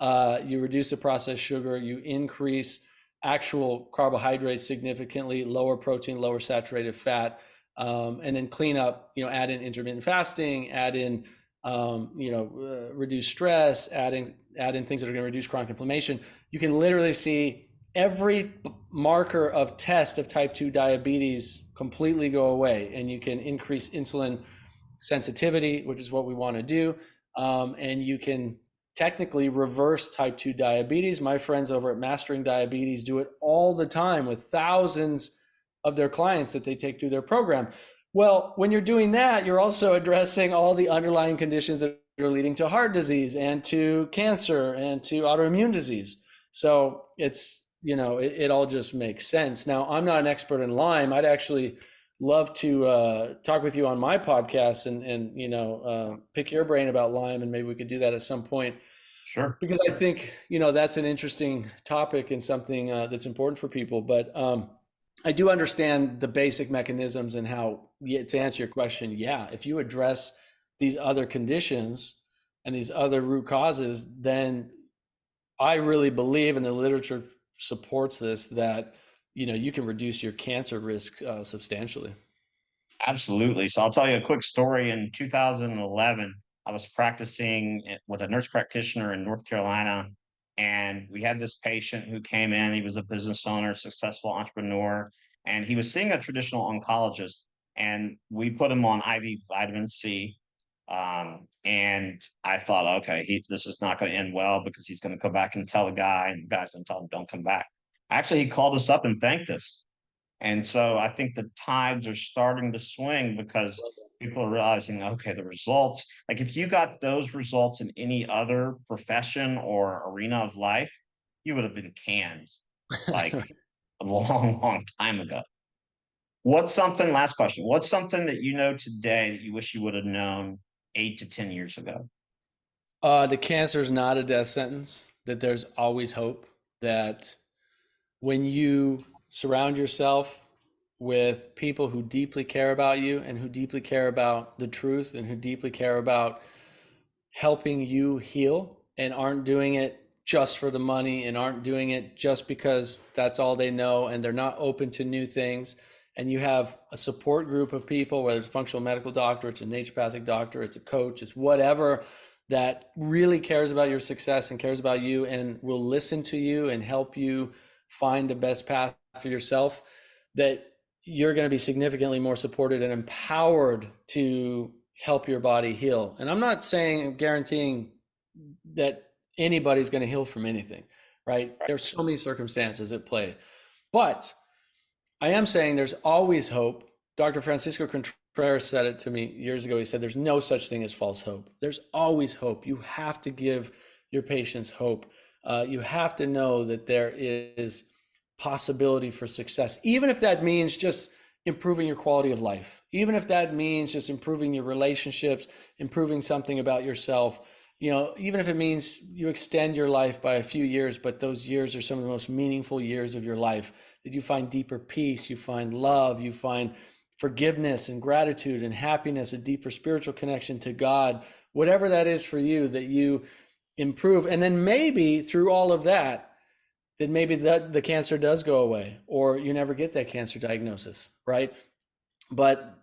You reduce the processed sugar, you increase actual carbohydrates significantly, lower protein, lower saturated fat, and then clean up, add in intermittent fasting, add in, reduce stress, add in things that are going to reduce chronic inflammation. You can literally see every marker of test of type 2 diabetes completely go away, and you can increase insulin sensitivity, which is what we want to do. And you can technically reverse type 2 diabetes. My friends over at Mastering Diabetes do it all the time with thousands of their clients that they take through their program. Well, when you're doing that, you're also addressing all the underlying conditions that are leading to heart disease and to cancer and to autoimmune disease. So it's, it all just makes sense. Now, I'm not an expert in Lyme. I'd actually love to talk with you on my podcast and pick your brain about Lyme, and maybe we could do that at some point. Sure. Because I think, that's an interesting topic and something that's important for people. But I do understand the basic mechanisms and how, to answer your question, if you address these other conditions and these other root causes, then I really believe, and the literature supports this, that you can reduce your cancer risk substantially. Absolutely. So I'll tell you a quick story. In 2011, I was practicing with a nurse practitioner in North Carolina, and we had this patient who came in. He was a business owner, successful entrepreneur, and he was seeing a traditional oncologist. And we put him on IV vitamin C. And I thought, okay, this is not going to end well, because he's going to go back and tell the guy, and the guy's going to tell him, don't come back. Actually, he called us up and thanked us. And so I think the tides are starting to swing, because people are realizing, okay, the results, like if you got those results in any other profession or arena of life, you would have been canned like a long, long time ago. Last question, what's something that you know today that you wish you would have known 8 to 10 years ago? The cancer is not a death sentence, that there's always hope, that when you surround yourself with people who deeply care about you and who deeply care about the truth and who deeply care about helping you heal and aren't doing it just for the money and aren't doing it just because that's all they know and they're not open to new things, and you have a support group of people, whether it's a functional medical doctor, it's a naturopathic doctor, it's a coach, it's whatever, that really cares about your success and cares about you and will listen to you and help you find the best path for yourself, that you're going to be significantly more supported and empowered to help your body heal. And I'm not guaranteeing that anybody's going to heal from anything, right? There's so many circumstances at play, but I am saying there's always hope. Dr. Francisco Prayer said it to me years ago. He said, there's no such thing as false hope. There's always hope. You have to give your patients hope. You have to know that there is possibility for success, even if that means just improving your quality of life, even if that means just improving your relationships, improving something about yourself, even if it means you extend your life by a few years, but those years are some of the most meaningful years of your life, that you find deeper peace, you find love, you find forgiveness and gratitude and happiness, a deeper spiritual connection to God, whatever that is for you, that you improve. And then maybe through all of that, then maybe the cancer does go away, or you never get that cancer diagnosis, right? But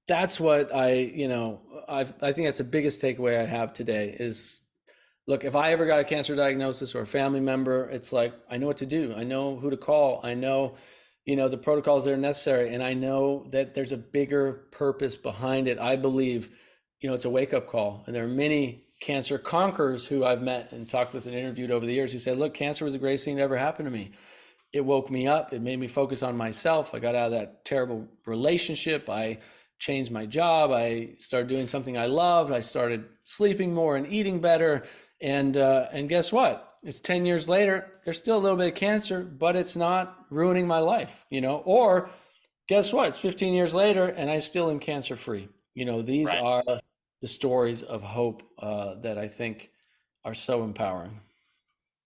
that's what I think that's the biggest takeaway I have today is, look, if I ever got a cancer diagnosis or a family member, it's like, I know what to do. I know who to call. I know, the protocols that are necessary. And I know that there's a bigger purpose behind it. I believe, it's a wake-up call. And there are many cancer conquerors who I've met and talked with and interviewed over the years who said, look, cancer was the greatest thing that ever happened to me. It woke me up. It made me focus on myself. I got out of that terrible relationship. I changed my job. I started doing something I loved. I started sleeping more and eating better. And guess what? It's 10 years later, there's still a little bit of cancer, but it's not ruining my life, or guess what? It's 15 years later and I still am cancer free. These Right. are the stories of hope that I think are so empowering.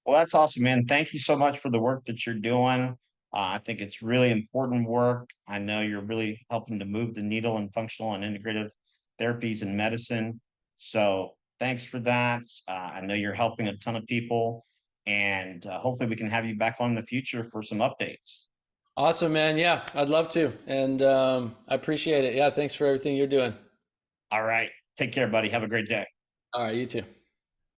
Well, that's awesome, man. Thank you so much for the work that you're doing. I think it's really important work. I know you're really helping to move the needle in functional and integrative therapies in medicine. So thanks for that. I know you're helping a ton of people, and hopefully we can have you back on in the future for some updates. Awesome, man. Yeah, I'd love to. And I appreciate it. Yeah, thanks for everything you're doing. All right. Take care, buddy. Have a great day. All right, you too.